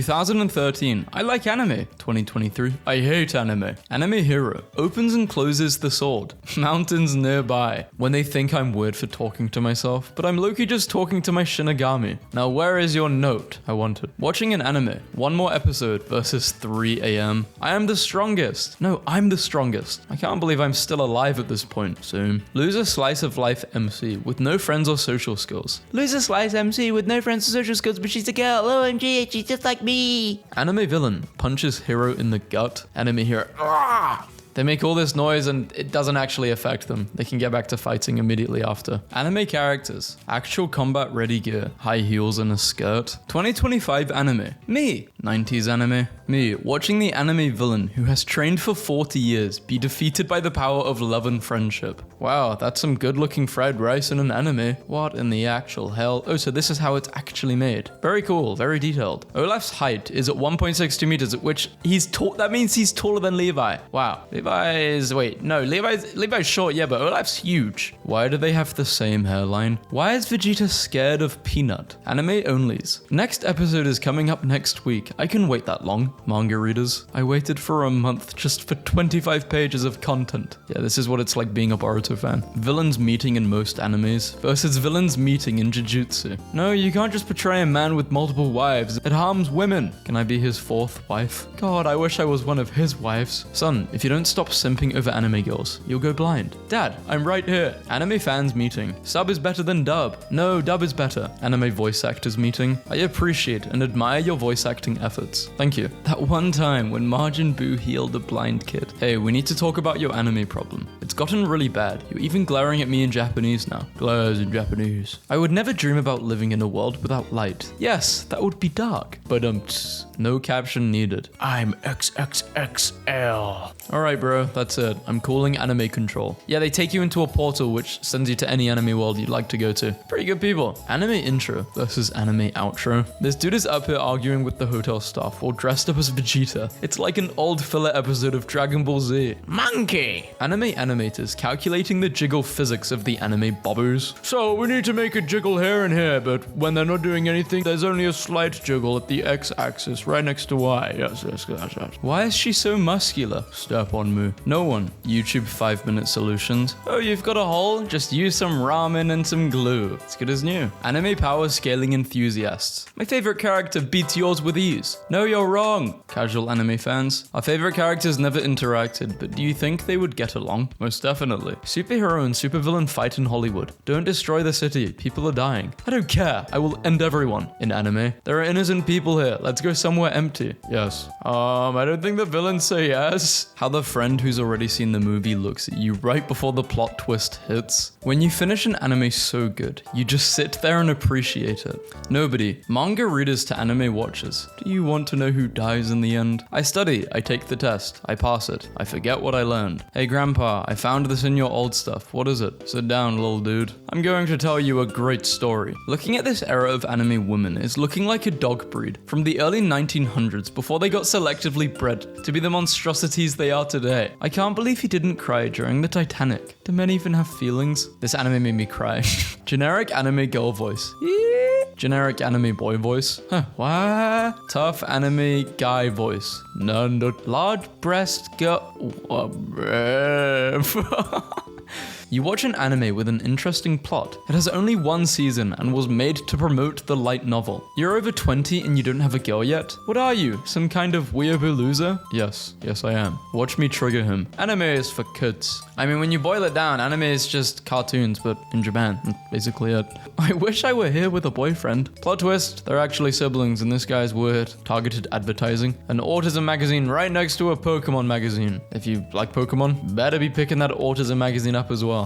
2013, I like anime. 2023, I hate anime. Anime hero, opens and closes the sword. Mountains nearby. When they think I'm weird for talking to myself, but I'm low-key just talking to my Shinigami. Now where is your note? I wanted. Watching an anime, one more episode versus 3 a.m. I am the strongest. No, I'm the strongest. I can't believe I'm still alive at this point. Soon. Lose a slice of life MC with no friends or social skills. Lose a slice MC with no friends or social skills, but she's a girl. OMG, she's just like me. Anime villain punches hero in the gut. Anime hero. Argh! They make all this noise and it doesn't actually affect them. They can get back to fighting immediately after. Anime characters. Actual combat ready gear. High heels and a skirt. 2025 anime. Me. 90s anime. Me. Watching the anime villain who has trained for 40 years be defeated by the power of love and friendship. Wow, that's some good looking fried rice in an anime. What in the actual hell? Oh, so this is how it's actually made. Very cool. Very detailed. Olaf's height is at 1.62 meters, at which he's tall. That means he's taller than Levi. Wow. Levi's short, yeah, but Olaf's huge. Why do they have the same hairline? Why is Vegeta scared of Peanut? Anime onlys. Next episode is coming up next week. I can wait that long. Manga readers. I waited for a month just for 25 pages of content. Yeah, this is what it's like being a Boruto fan. Villains meeting in most animes versus villains meeting in Jujutsu. No, you can't just portray a man with multiple wives. It harms women. Can I be his fourth wife? God, I wish I was one of his wives. Son, if you don't stop simping over anime girls, you'll go blind. Dad, I'm right here. Anime fans meeting. Sub is better than dub. No, dub is better. Anime voice actors meeting. I appreciate and admire your voice acting efforts. Thank you. That one time when Majin Buu healed a blind kid. Hey, we need to talk about your anime problem. It's gotten really bad. You're even glaring at me in Japanese now. Glares in Japanese. I would never dream about living in a world without light. Yes, that would be dark. But no caption needed. I'm XXXL. Alright bro, that's it. I'm calling anime control. Yeah, they take you into a portal which sends you to any anime world you'd like to go to. Pretty good people. Anime intro versus anime outro. This dude is up here arguing with the hotel staff while dressed up as Vegeta. It's like an old filler episode of Dragon Ball Z. Monkey! Anime animators calculating the jiggle physics of the anime bobbers. So we need to make a jiggle here and here, but when they're not doing anything, there's only a slight jiggle at the x-axis right next to y. Yes. Why is she so muscular? Step on me. No one. YouTube 5-minute solutions. Oh, you've got a hole? Just use some ramen and some glue. It's good as new. Anime power scaling enthusiasts. My favorite character beats yours with ease. No, you're wrong. Casual anime fans. Our favorite characters never interacted, but do you think they would get along? Most definitely. Superhero and supervillain fight in Hollywood. Don't destroy the city. People are dying. I don't care. I will end everyone. In anime, there are innocent people here. Let's go somewhere empty. Yes. I don't think the villains say yes. How the friend who's already seen the movie looks at you right before the plot twist hits. When you finish an anime so good, you just sit there and appreciate it. Nobody. Manga readers to anime watchers. Do you want to know who dies in the end? I study. I take the test. I pass it. I forget what I learned. Hey grandpa, I found this in your old stuff. What is it? Sit down, little dude. I'm going to tell you a great story. Looking at this era of anime women is looking like a dog breed from the early 1900s before they got selectively bred to be the monstrosities they are today. I can't believe he didn't cry during the Titanic. Do men even have feelings? This anime made me cry. Generic anime girl voice. Generic anime boy voice. What? Tough anime guy voice. None. Large breast girl. You watch an anime with an interesting plot. It has only one season and was made to promote the light novel. You're over 20 and you don't have a girl yet? What are you? Some kind of weeaboo loser? Yes I am. Watch me trigger him. Anime is for kids. I mean, when you boil it down, anime is just cartoons, but in Japan. That's basically it. I wish I were here with a boyfriend. Plot twist, they're actually siblings and this guy's weird. Targeted advertising. An autism magazine right next to a Pokemon magazine. If you like Pokemon, better be picking that autism magazine up as well.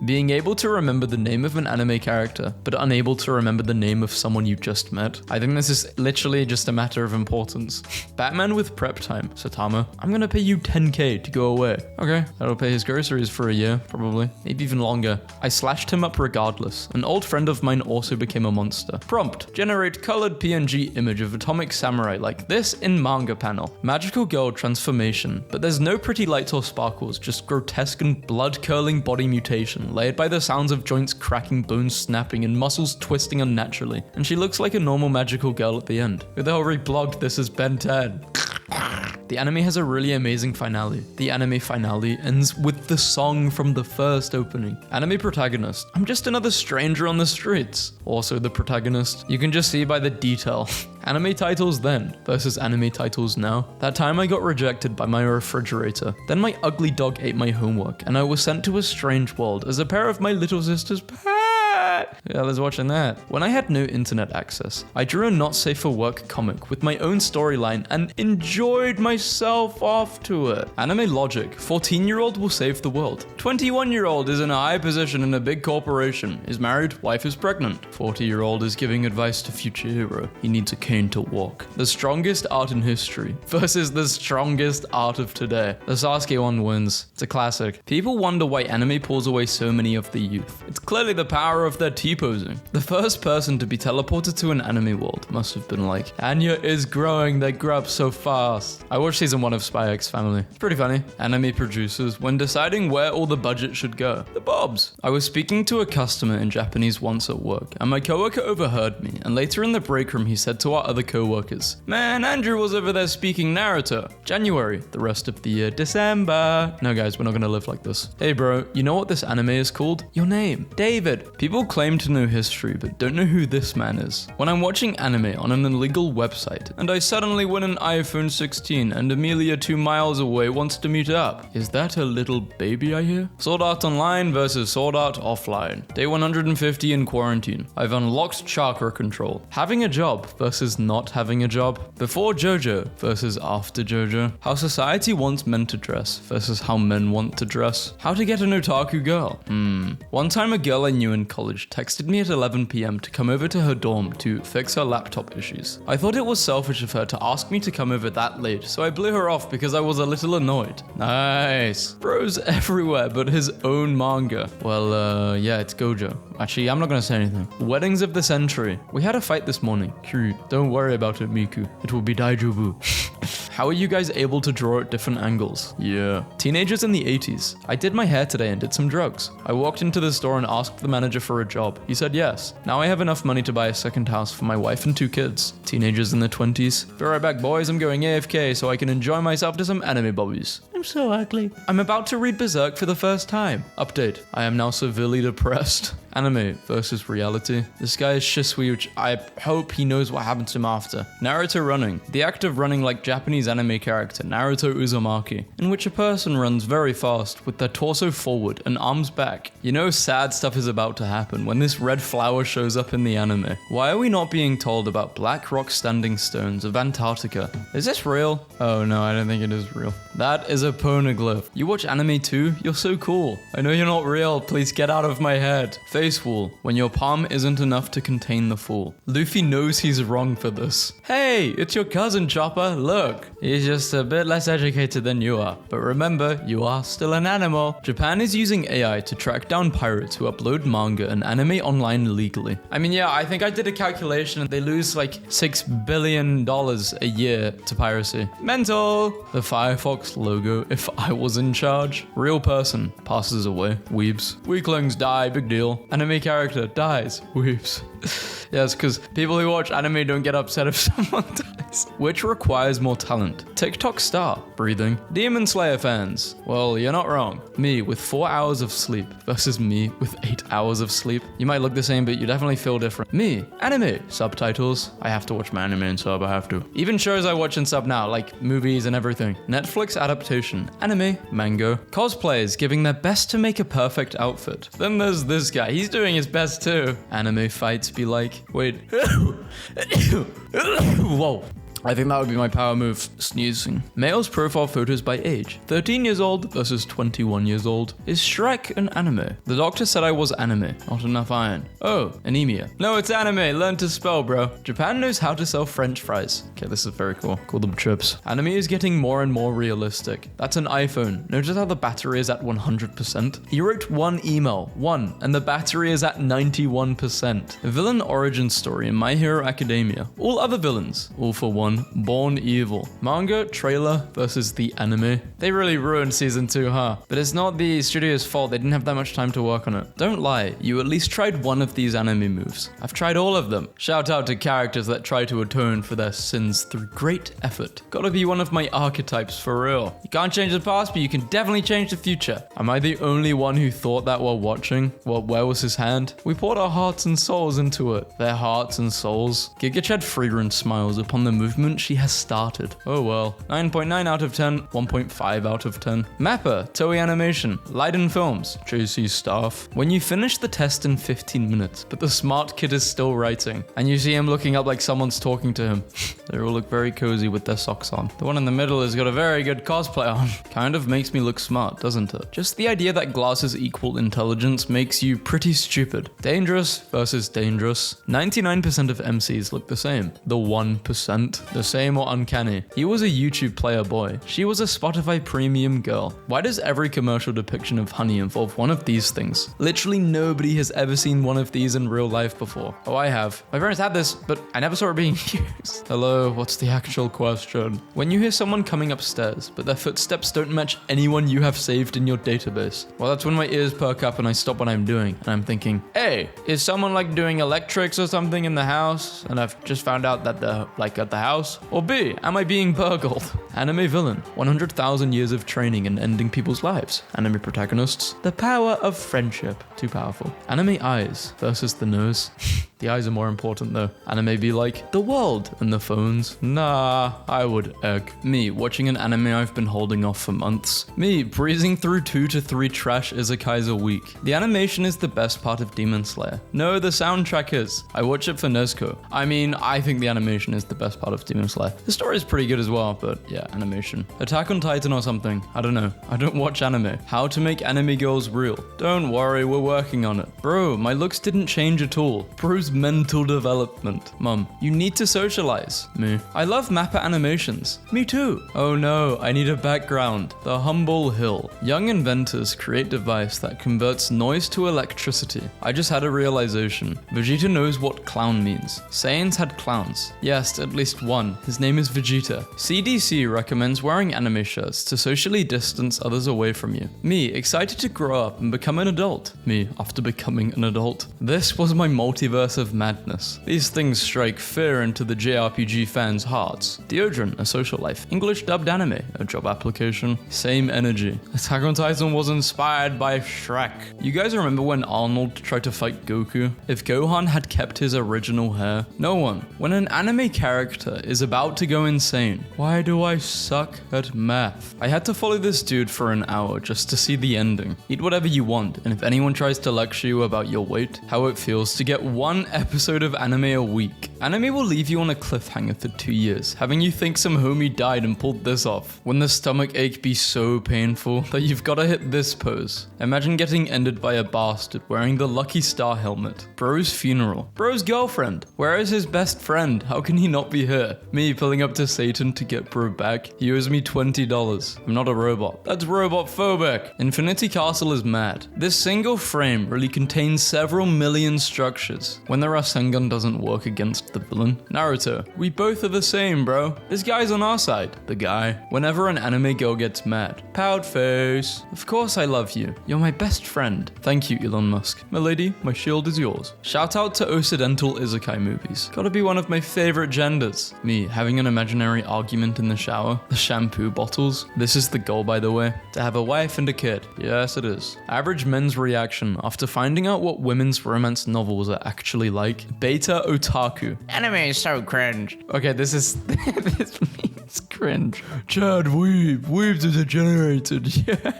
Being able to remember the name of an anime character, but unable to remember the name of someone you just met. I think this is literally just a matter of importance. Batman with prep time. Saitama, I'm gonna pay you 10k to go away. Okay, that'll pay his groceries for a year, probably. Maybe even longer. I slashed him up regardless. An old friend of mine also became a monster. Prompt, generate colored PNG image of Atomic Samurai like this in manga panel. Magical girl transformation, but there's no pretty lights or sparkles, just grotesque and blood-curling body mutation, layered by the sounds of joints cracking, bones snapping, and muscles twisting unnaturally. And she looks like a normal magical girl at the end. Who the hell reblogged this as Ben 10? The anime has a really amazing finale. The anime finale ends with the song from the first opening. Anime protagonist: I'm just another stranger on the streets. Also the protagonist. You can just see by the detail. Anime titles then versus anime titles now. That time I got rejected by my refrigerator. Then my ugly dog ate my homework and I was sent to a strange world as a pair of my little sister's pets. Yeah, let's watching that. When I had no internet access, I drew a not safe for work comic with my own storyline and enjoyed myself off to it. Anime logic: 14-year-old will save the world. 21-year-old is in a high position in a big corporation, is married, wife is pregnant. 40-year-old is giving advice to future hero: he needs a cane to walk. The strongest art in history versus the strongest art of today. The Sasuke one wins. It's a classic. People wonder why anime pulls away so many of the youth. It's clearly the power of their T-posing. The first person to be teleported to an anime world must have been like, Anya is growing, they grow up so fast. I watched season 1 of Spy X Family. It's pretty funny. Anime producers, when deciding where all the budget should go, the Bobs. I was speaking to a customer in Japanese once at work, and my coworker overheard me, and later in the break room he said to our other coworkers, man, Andrew was over there speaking Naruto. January, the rest of the year, December. No guys, we're not gonna live like this. Hey bro, you know what this anime is called? Your name, David. People claim to know history, but don't know who this man is. When I'm watching anime on an illegal website, and I suddenly win an iPhone 16, and Amelia 2 miles away wants to meet up. Is that a little baby I hear? Sword Art Online versus Sword Art Offline. Day 150 in quarantine. I've unlocked chakra control. Having a job versus not having a job. Before JoJo versus after JoJo. How society wants men to dress versus how men want to dress. How to get an otaku girl. One time a girl I knew in college texted me at 11 p.m. to come over to her dorm to fix her laptop issues. I thought it was selfish of her to ask me to come over that late, so I blew her off because I was a little annoyed. Nice. Bro's everywhere but his own manga. Well, yeah, it's Gojo. Actually, I'm not gonna say anything. Weddings of the century. We had a fight this morning. Cute. Don't worry about it, Miku. It will be daijobu. How are you guys able to draw at different angles? Yeah. Teenagers in the 80s. I did my hair today and did some drugs. I walked into the store and asked the manager for a job. He said yes. Now I have enough money to buy a second house for my wife and 2 kids. Teenagers in the 20s. Be right back, boys. I'm going AFK so I can enjoy myself to some anime bobbies. I'm so ugly. I'm about to read Berserk for the first time. Update. I am now severely depressed. Anime versus reality. This guy is Shisui, which I hope he knows what happened to him after. Naruto running. The act of running like Japanese anime character Naruto Uzumaki, in which a person runs very fast with their torso forward and arms back. You know sad stuff is about to happen when this red flower shows up in the anime. Why are we not being told about black rock standing stones of Antarctica? Is this real? Oh no, I don't think it is real. That is a poneglyph. You watch anime too? You're so cool. I know you're not real. Please get out of my head. Face wall. When your palm isn't enough to contain the fall. Luffy knows he's wrong for this. Hey, it's your cousin Chopper. Look. He's just a bit less educated than you are. But remember, you are still an animal. Japan is using AI to track down pirates who upload manga and anime online legally. I mean, yeah, I think I did a calculation and they lose like $6 billion a year to piracy. Mental! The Firefox logo, if I was in charge. Real person passes away. Weebs. Weaklings die, big deal. Anime character dies. Weeps. Yes, because people who watch anime don't get upset if someone dies. Which requires more talent? TikTok star. Breathing. Demon Slayer fans. Well, you're not wrong. Me with 4 hours of sleep versus me with 8 hours of sleep. You might look the same, but you definitely feel different. Me. Anime. Subtitles. I have to watch my anime in sub, I have to. Even shows I watch in sub now, like movies and everything. Netflix adaptation. Anime. Mango. Cosplayers giving their best to make a perfect outfit. Then there's this guy. He's doing his best too. Anime fights be like, wait. Whoa. I think that would be my power move, sneezing. Male's profile photos by age. 13 years old versus 21 years old. Is Shrek an anime? The doctor said I was anime, not enough iron. Oh, anemia. No, it's anime, learn to spell, bro. Japan knows how to sell French fries. Okay, this is very cool. Call them chips. Anime is getting more and more realistic. That's an iPhone. Notice how the battery is at 100%? He wrote one email, and the battery is at 91%. A villain origin story in My Hero Academia. All other villains, all for one. 1, Born Evil. Manga, trailer versus the anime. They really ruined season 2, huh? But it's not the studio's fault, they didn't have that much time to work on it. Don't lie, you at least tried one of these anime moves. I've tried all of them. Shout out to characters that try to atone for their sins through great effort. Gotta be one of my archetypes for real. You can't change the past, but you can definitely change the future. Am I the only one who thought that while watching? Well, where was his hand? We poured our hearts and souls into it. Their hearts and souls. Giga Chad Freeland smiles upon the movement she has started. Oh well. 9.9 out of 10, 1.5 out of 10. Mappa, Toei Animation, Leiden Films, JC Staff. When you finish the test in 15 minutes, but the smart kid is still writing, and you see him looking up like someone's talking to him, they all look very cozy with their socks on. The one in the middle has got a very good cosplay on. Kind of makes me look smart, doesn't it? Just the idea that glasses equal intelligence makes you pretty stupid. Dangerous versus dangerous. 99% of MCs look the same. The 1%. The same or uncanny. He was a YouTube player boy. She was a Spotify premium girl. Why does every commercial depiction of honey involve one of these things? Literally nobody has ever seen one of these in real life before. Oh, I have. My parents had this, but I never saw it being used. Hello, what's the actual question? When you hear someone coming upstairs, but their footsteps don't match anyone you have saved in your database, well, that's when my ears perk up and I stop what I'm doing, and I'm thinking, hey, is someone like doing electrics or something in the house, and I've just found out that they're like at the house? Or B, am I being burgled? Anime villain, 100,000 years of training and ending people's lives. Anime protagonists, the power of friendship. Too powerful. Anime eyes versus the nose. The eyes are more important though. Anime be like, the world and the phones. Nah, I would egg. Me, watching an anime I've been holding off for months. Me, breezing through 2 to 3 trash izakais a week. The animation is the best part of Demon Slayer. No, the soundtrack is. I watch it for Nezuko. I mean, I think the animation is the best part of Demon Slayer. The story is pretty good as well, but yeah, animation. Attack on Titan or something. I don't know. I don't watch anime. How to make anime girls real. Don't worry, we're working on it. Bro, my looks didn't change at all. Bro's mental development. Mum, you need to socialize. Me. I love Mappa animations. Me too. Oh no, I need a background. The Humble Hill. Young inventors create device that converts noise to electricity. I just had a realization. Vegeta knows what clown means. Saiyans had clowns. Yes, at least one. His name is Vegeta. CDC recommends wearing anime shirts to socially distance others away from you. Me, excited to grow up and become an adult. Me, after becoming an adult. This was my multiverse of madness. These things strike fear into the JRPG fans' hearts. Deodorant, a social life. English dubbed anime, a job application. Same energy. Attack on Titan was inspired by Shrek. You guys remember when Arnold tried to fight Goku? If Gohan had kept his original hair? No one. When an anime character is about to go insane, why do I suck at math? I had to follow this dude for an hour just to see the ending. Eat whatever you want, and if anyone tries to lecture you about your weight, how it feels to get one episode of anime a week. Anime will leave you on a cliffhanger for 2 years, having you think some homie died and pulled this off. When the stomach ache be so painful that you've gotta hit this pose. Imagine getting ended by a bastard wearing the Lucky Star helmet. Bro's funeral. Bro's girlfriend. Where is his best friend? How can he not be here? Me pulling up to Satan to get bro back. He owes me $20. I'm not a robot. That's robot phobic. Infinity Castle is mad. This single frame really contains several million structures. When the Rasengan doesn't work against the villain. Naruto. We both are the same, bro. This guy's on our side. The guy. Whenever an anime girl gets mad. Pout face. Of course I love you. You're my best friend. Thank you, Elon Musk. My lady, my shield is yours. Shout out to Occidental Isekai movies. Gotta be one of my favorite genders. Me, having an imaginary argument in the shower. The shampoo bottles. This is the goal, by the way. To have a wife and a kid. Yes, it is. Average men's reaction after finding out what women's romance novels are actually like. Beta otaku. Anime is so cringe. Okay, this means cringe. Chad, weebs are degenerated. Yeah.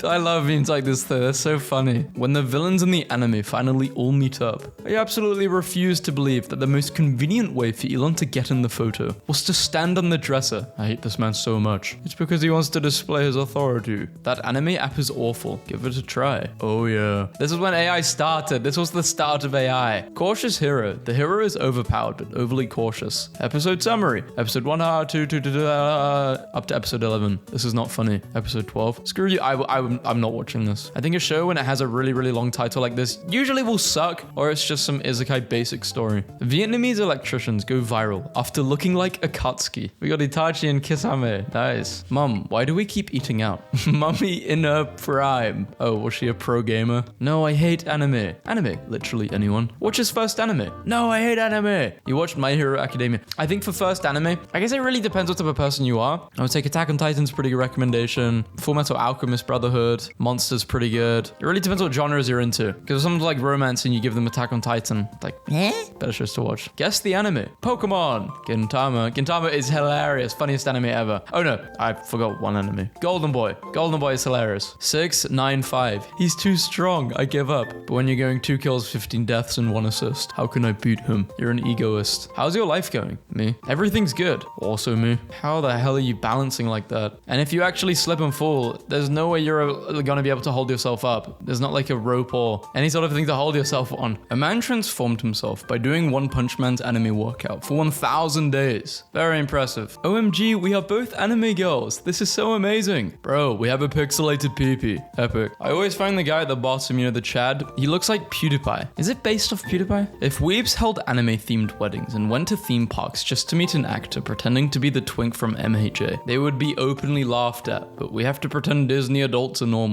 I love memes like this though, they're so funny. When the villains in the anime finally all meet up, I absolutely refuse to believe that the most convenient way for Elon to get in the photo was to stand on the dresser. I hate this man so much. It's because he wants to display his authority. That anime app is awful. Give it a try. Oh yeah. This is when AI started. This was the start of AI. Cautious hero. The hero is overpowered but overly cautious. Episode summary. Episode 1, 2, up to episode 11. This is not funny. Episode 12. Screw you. I'm I'm not watching this. I think a show when it has a really, really long title like this usually will suck, or it's just some isekai basic story. Vietnamese electricians go viral after looking like Akatsuki. We got Itachi and Kisame. Nice. Mum, why do we keep eating out? Mummy in her prime. Oh, was she a pro gamer? No, I hate anime. Anime, literally anyone. Watch his first anime. No, I hate anime. You watched My Hero Academia. I think for first anime, I guess it really depends what type of person you are. I would take Attack on Titan's pretty good recommendation. Fullmetal Alchemist Brotherhood. Monster's pretty good. It really depends what genres you're into. Because if someone's like romance and you give them Attack on Titan, like, better shows to watch. Guess the anime. Pokemon. Gintama. Gintama is hilarious. Funniest anime ever. Oh no, I forgot one anime. Golden Boy. Golden Boy is hilarious. 695. He's too strong. I give up. But when you're going 2 kills, 15 deaths, and 1 assist, how can I beat him? You're an egoist. How's your life going? Me. Everything's good. Also me. How the hell are you balancing like that? And if you actually slip and fall, there's no way you're gonna be able to hold yourself up. There's not like a rope or any sort of thing to hold yourself on. A man transformed himself by doing One Punch Man's anime workout for 1,000 days. Very impressive. OMG, we are both anime girls. This is so amazing. Bro, we have a pixelated PP. Epic. I always find the guy at the bottom, you know, the Chad, he looks like PewDiePie. Is it based off PewDiePie? If weebs held anime-themed weddings and went to theme parks just to meet an actor pretending to be the twink from MHA, they would be openly laughed at, but we have to pretend Disney adults are normal.